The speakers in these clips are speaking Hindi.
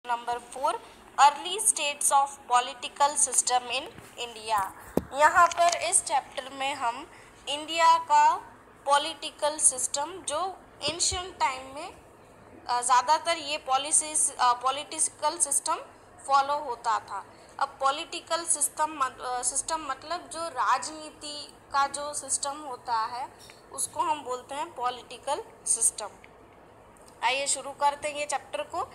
Number 4 early states of political system in India. यहाँ पर इस चैप्टर में हम इंडिया का पॉलिटिकल सिस्टम जो एंशिएंट टाइम में ज़्यादातर ये पॉलिटिकल सिस्टम फॉलो होता था। अब पॉलिटिकल सिस्टम मतलब जो राजनीति का जो सिस्टम होता है उसको हम बोलते हैं पॉलिटिकल सिस्टम। आइए शुरू करते हैं ये चैप्टर को।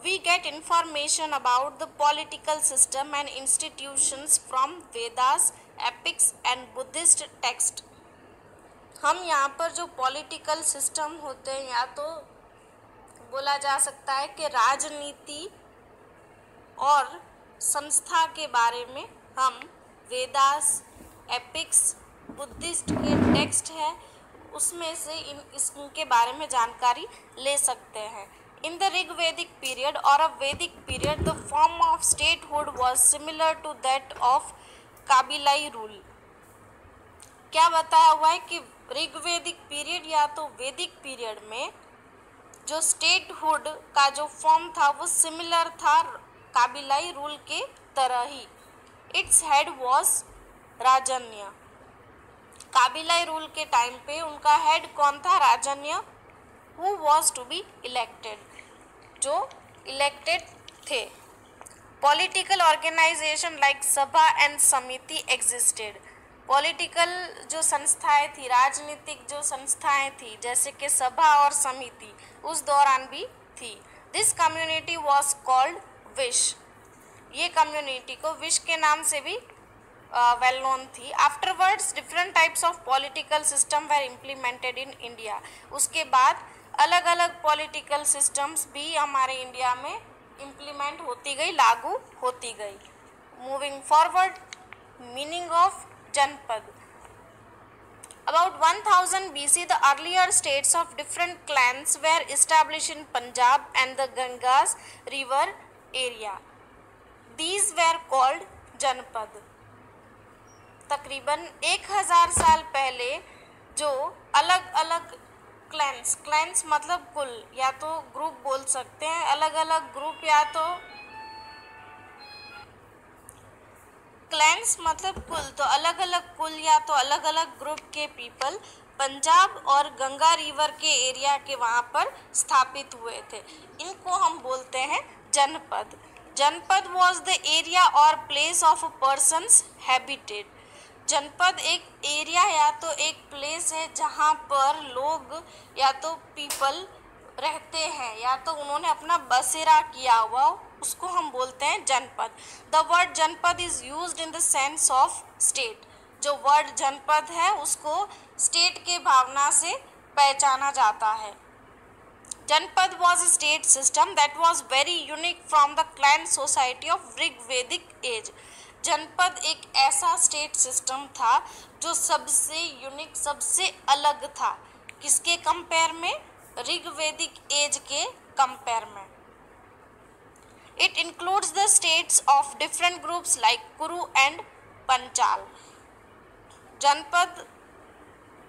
We get information about the political system and institutions from Vedas, epics and Buddhist text। हम यहाँ पर जो पॉलिटिकल सिस्टम होते हैं या तो बोला जा सकता है कि राजनीति और संस्था के बारे में हम वेदास, एपिक्स, बुद्धिस्ट के टेक्स्ट है उसमें से इनके बारे में जानकारी ले सकते हैं। In the Rigvedic period or a Vedic period, the form of statehood was similar to that of काबिलाई रूल। क्या बताया हुआ है कि ऋग्वेदिक पीरियड या तो वैदिक पीरियड में जो स्टेटहुड का जो फॉर्म था वो सिमिलर था काबिलाई रूल के तरह ही। Its head was Rajanya. काबिलाई रूल के टाइम पे उनका हेड कौन था? राजन्य। Who was to be elected, जो इलेक्टेड थे। Political organization like sabha and samiti existed. Political जो संस्थाएं थी, राजनीतिक जो संस्थाएं थी जैसे कि सभा और समिति उस दौरान भी थी। This community was called wish. ये कम्युनिटी को विश के नाम से भी वेल नोन थी। Afterwards different types of political system were implemented in India. उसके बाद अलग अलग पॉलिटिकल सिस्टम्स भी हमारे इंडिया में इम्प्लीमेंट होती गई, लागू होती गई। मूविंग फॉरवर्ड, मीनिंग ऑफ जनपद। About 1000 BC, the earlier states of different clans were established in Punjab and the Ganges river area. These were called जनपद। तकरीबन 1000 साल पहले जो अलग अलग क्लैंस मतलब कुल या तो ग्रुप बोल सकते हैं, अलग अलग ग्रुप या तो क्लैंस मतलब कुल, तो अलग अलग कुल या तो अलग अलग ग्रुप के पीपल पंजाब और गंगा रिवर के एरिया के वहाँ पर स्थापित हुए थे। इनको हम बोलते हैं जनपद। जनपद वॉज द एरिया और place of a persons habited. जनपद एक एरिया या तो एक प्लेस है जहाँ पर लोग या तो पीपल रहते हैं या तो उन्होंने अपना बसेरा किया हुआ, उसको हम बोलते हैं जनपद। द वर्ड जनपद is used in the sense of state. जो वर्ड जनपद है उसको स्टेट के भावना से पहचाना जाता है। Janapada was a state system that was very unique from the clan society of Rigvedic age. Janapada एक ऐसा स्टेट सिस्टम था जो सबसे यूनिक, सबसे अलग था। किसके कंपेयर में? ऋग्वेदिक एज के कंपेयर में। It includes the states of different groups like कुरु एंड पंचाल। जनपद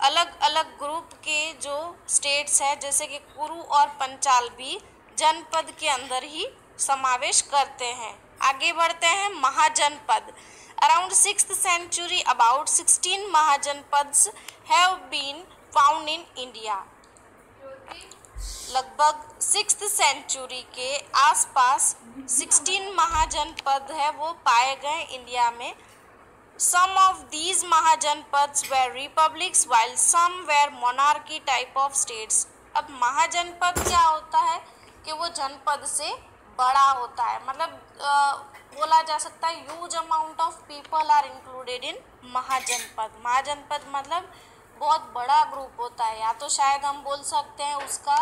अलग अलग ग्रुप के जो स्टेट्स है जैसे कि कुरु और पंचाल भी जनपद के अंदर ही समावेश करते हैं। आगे बढ़ते हैं। महाजनपद। Around 6th century about 16 mahajanapads have been found in India. लगभग 6th century के आसपास 16 महाजनपद है वो पाए गए इंडिया में। Some of these mahajanapadas were republics while some were monarchy type of states। अब महाजनपद क्या होता है कि वो जनपद से बड़ा होता है, मतलब बोला जा सकता है huge amount of people are included in mahajanapad. महाजनपद मतलब बहुत बड़ा ग्रुप होता है, या तो शायद हम बोल सकते हैं उसका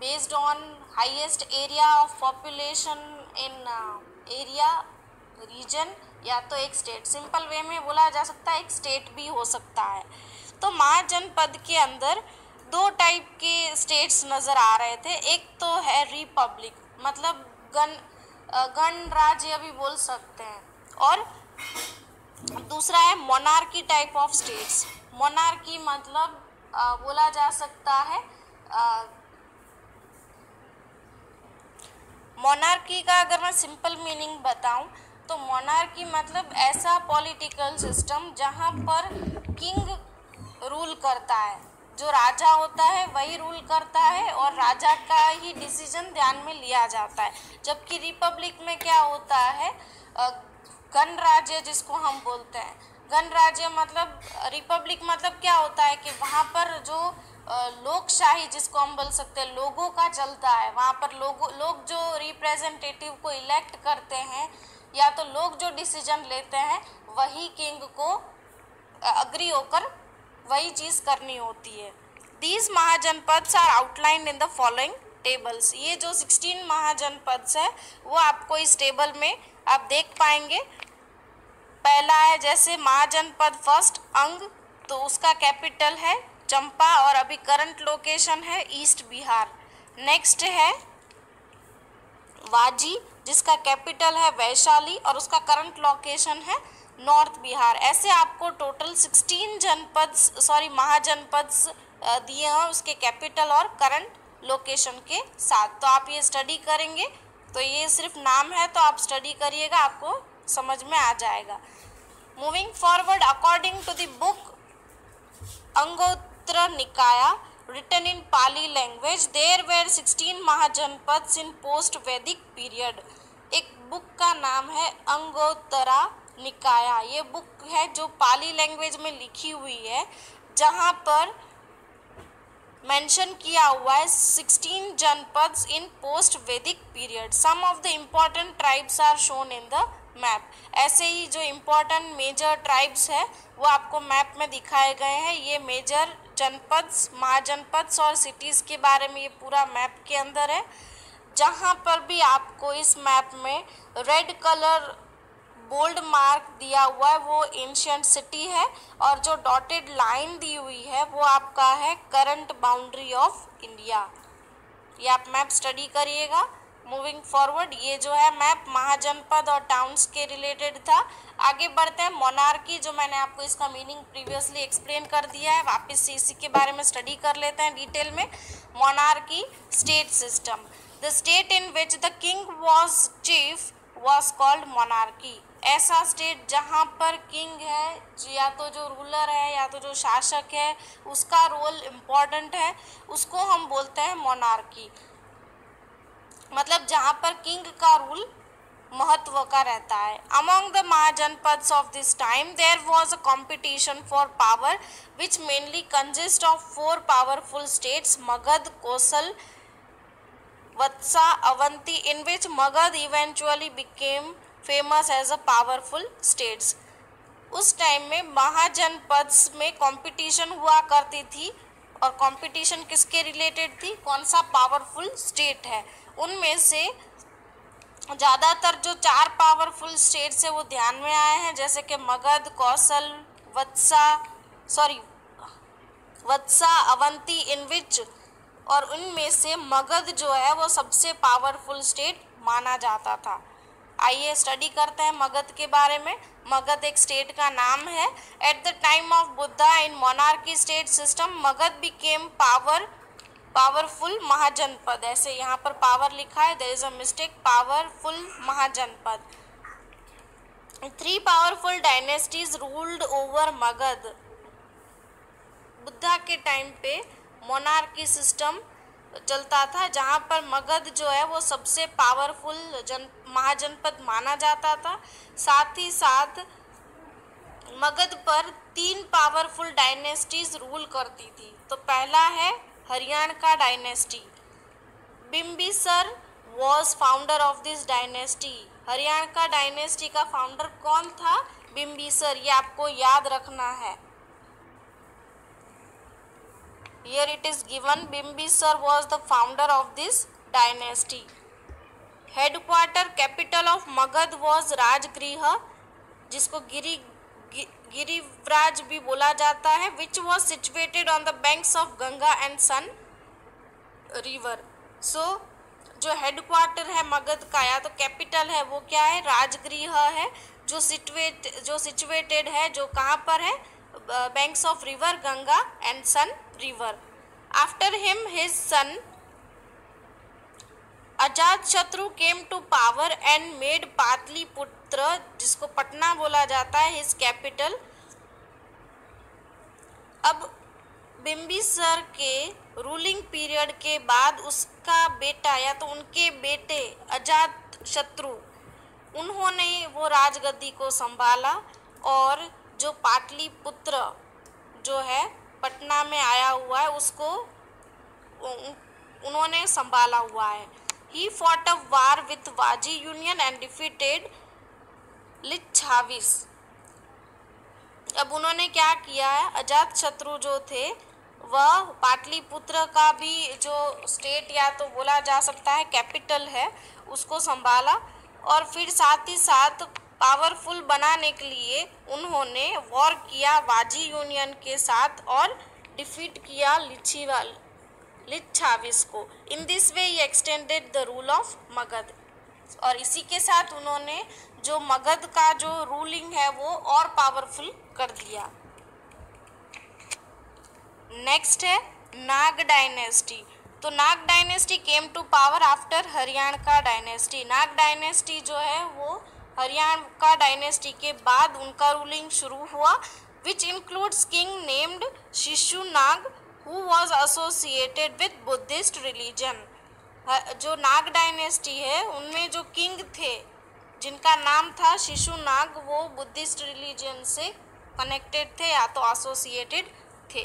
based on highest area of population in area region, या तो एक स्टेट। सिंपल वे में बोला जा सकता है एक स्टेट भी हो सकता है। तो महाजनपद के अंदर दो टाइप के स्टेट्स नज़र आ रहे थे। एक तो है रिपब्लिक मतलब गणराज्य भी बोल सकते हैं, और दूसरा है monarchy type of states. Monarchy मतलब बोला जा सकता है मोनार्की का अगर मैं सिंपल मीनिंग बताऊं तो मोनार्की मतलब ऐसा पॉलिटिकल सिस्टम जहां पर किंग रूल करता है, जो राजा होता है वही रूल करता है और राजा का ही डिसीजन ध्यान में लिया जाता है। जबकि रिपब्लिक में क्या होता है, गणराज्य जिसको हम बोलते हैं, गणराज्य मतलब, रिपब्लिक मतलब क्या होता है कि वहाँ पर जो लोकशाही जिसको हम बोल सकते हैं लोगों का चलता है, वहाँ पर लोग जो रिप्रेजेंटेटिव को इलेक्ट करते हैं या तो लोग जो डिसीजन लेते हैं वही किंग को अग्री होकर वही चीज़ करनी होती है। These mahajanapadas are outlined in the following tables. ये जो 16 महाजनपद्स है वो आपको इस टेबल में आप देख पाएंगे। पहला है जैसे महाजनपद फर्स्ट अंग, तो उसका कैपिटल है चंपा और अभी करंट लोकेशन है ईस्ट बिहार। नेक्स्ट है वाजी जिसका कैपिटल है वैशाली और उसका करंट लोकेशन है नॉर्थ बिहार। ऐसे आपको टोटल 16 महाजनपद्स दिए हैं उसके कैपिटल और करंट लोकेशन के साथ। तो आप ये स्टडी करेंगे, तो ये सिर्फ नाम है, तो आप स्टडी करिएगा, आपको समझ में आ जाएगा। Moving forward, according to the book Anguttara Nikaya written in Pali language, there were 16 mahajanapads in post Vedic period। एक बुक का नाम है अंगोत्तरा निकाया। ये बुक है जो पाली लैंग्वेज में लिखी हुई है, जहाँ पर मेंशन किया हुआ है 16 janapadas in post Vedic period. Some of the important tribes are shown in the map. ऐसे ही जो इम्पोर्टेंट मेजर ट्राइब्स है वो आपको मैप में दिखाए गए हैं। ये मेजर जनपद्स, महाजनपद्स और सिटीज़ के बारे में ये पूरा मैप के अंदर है। जहाँ पर भी आपको इस मैप में रेड कलर बोल्ड मार्क दिया हुआ है वो एंशिएंट सिटी है और जो डॉटेड लाइन दी हुई है वो आपका है करंट बाउंड्री ऑफ इंडिया। ये आप मैप स्टडी करिएगा। मूविंग फॉरवर्ड, ये जो है मैप महाजनपद और टाउन्स के रिलेटेड था। आगे बढ़ते हैं मोनार्की, जो मैंने आपको इसका मीनिंग प्रीवियसली एक्सप्लेन कर दिया है, वापस से इसी के बारे में स्टडी कर लेते हैं डिटेल में। Monarchy state system, the state in which the king was chief was called monarchy. ऐसा स्टेट जहाँ पर किंग है, या तो जो रूलर है या तो जो शासक है उसका रोल इम्पॉर्टेंट है, उसको हम बोलते हैं मोनार्की। मतलब जहाँ पर किंग का रूल महत्व का रहता है। Among the mahajanapads of this time there was a competition for power which mainly consist of 4 powerful states, Magadha, Kosala, Vatsa, Avanti, in which Magadha eventually became famous as a powerful states। उस टाइम में महाजनपद्स में कंपटीशन हुआ करती थी और कंपटीशन किसके रिलेटेड थी, कौन सा पावरफुल स्टेट है। उनमें से ज़्यादातर जो 4 पावरफुल स्टेट्स है वो ध्यान में आए हैं, जैसे कि मगध, कौशल, वत्सा, अवंती, इन विच, और उनमें से मगध जो है वो सबसे पावरफुल स्टेट माना जाता था। आइए स्टडी करते हैं मगध के बारे में। मगध एक स्टेट का नाम है। At the time of Buddha in monarchy state system Magadha became powerful mahajanapad. ऐसे यहाँ पर पावर लिखा है, there is a mistake, powerful mahajanapad. 3 powerful dynasties ruled over Magadha. Buddha के टाइम पे मोनार्की सिस्टम चलता था, जहाँ पर मगध जो है वो सबसे पावरफुल महाजनपद माना जाता था। साथ ही साथ मगध पर 3 पावरफुल डायनेस्टीज रूल करती थी। तो पहला है Haryanka dynasty. Bimbisara was founder of this dynasty. Haryanka dynasty का फाउंडर कौन था, बिम्बिसर। ये आपको याद रखना है। Here it is given, Bimbisar was the founder of this dynasty. Headquarter capital of Magad was Rajgriha, जिसको गिरिव्राज भी बोला जाता है, which was situated on the banks of Ganga and Son river. So जो हेडक्वार्टर है मगध का या तो कैपिटल है वो क्या है, राजगृह है, जो सिचुएटेड है, जो कहाँ पर है, banks of river Ganga and Son river. After him his son Ajatashatru came to power and made Pataliputra, जिसको पटना बोला जाता है, हिज कैपिटल। अब बिम्बिसार के रूलिंग पीरियड के बाद उसका बेटा या तो उनके बेटे अजात शत्रु, उन्होंने वो राजगद्दी को संभाला और जो पाटलिपुत्र जो है पटना में आया हुआ है उसको उन्होंने संभाला हुआ है। He fought a war with Vajji union and defeated Lichchhavis. अब उन्होंने क्या किया है, अजात शत्रु जो थे वह पाटलिपुत्र का भी जो स्टेट या तो बोला जा सकता है कैपिटल है उसको संभाला, और फिर साथ ही साथ पावरफुल बनाने के लिए उन्होंने वॉर किया वाजी यूनियन के साथ और डिफीट किया लिच्छाविस को। In this way he extended the rule of Magadh, और इसी के साथ उन्होंने जो मगध का जो रूलिंग है वो और पावरफुल कर दिया। नेक्स्ट है नाग डायनेस्टी। तो Naga dynasty came to power after Haryanka dynasty. Naga dynasty जो है वो हरियाणा डायनेस्टी के बाद उनका रूलिंग शुरू हुआ, which includes king named Shishunaga who was associated with Buddhist religion. जो नाग डायनेस्टी है उनमें जो किंग थे जिनका नाम था शिशुनाग, वो बुद्धिस्ट रिलीजन से कनेक्टेड थे या तो एसोसिएटेड थे।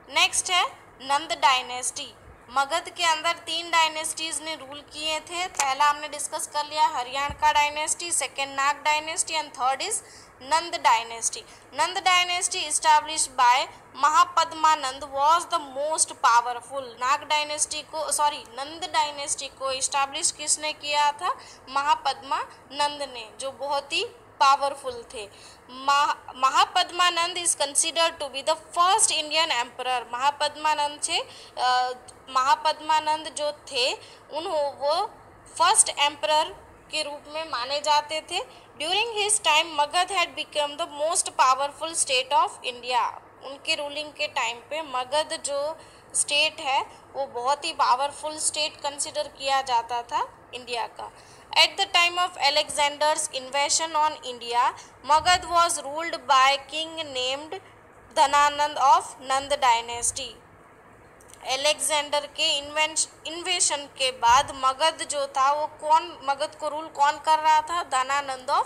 नेक्स्ट है नंद डायनेस्टी। मगध के अंदर 3 डायनेस्टीज ने रूल किए थे। पहला हमने डिस्कस कर लिया Haryana dynasty, second Nag dynasty and third is Nand dynasty. Nand dynasty established bye Mahapadmananda was the most powerful. Nand dynasty को इस्टेब्लिश किसने किया था? महापद्मानंद ने, जो बहुत ही पावरफुल थे। Mahapadmananda is considered to be the first Indian emperor. Mahapadmananda जो थे वो फर्स्ट एम्परर के रूप में माने जाते थे। During his time Magadh had become the most powerful state of India. उनके रूलिंग के टाइम पे मगध जो स्टेट है वो बहुत ही पावरफुल स्टेट कंसिडर किया जाता था इंडिया का। At the time of Alexander's invasion on India, Magad was ruled by king named Dhananand of Nand dynasty. Alexander के इन्वेशन के बाद मगध जो था वो मगध को रूल कौन कर रहा था? धनानंद ऑफ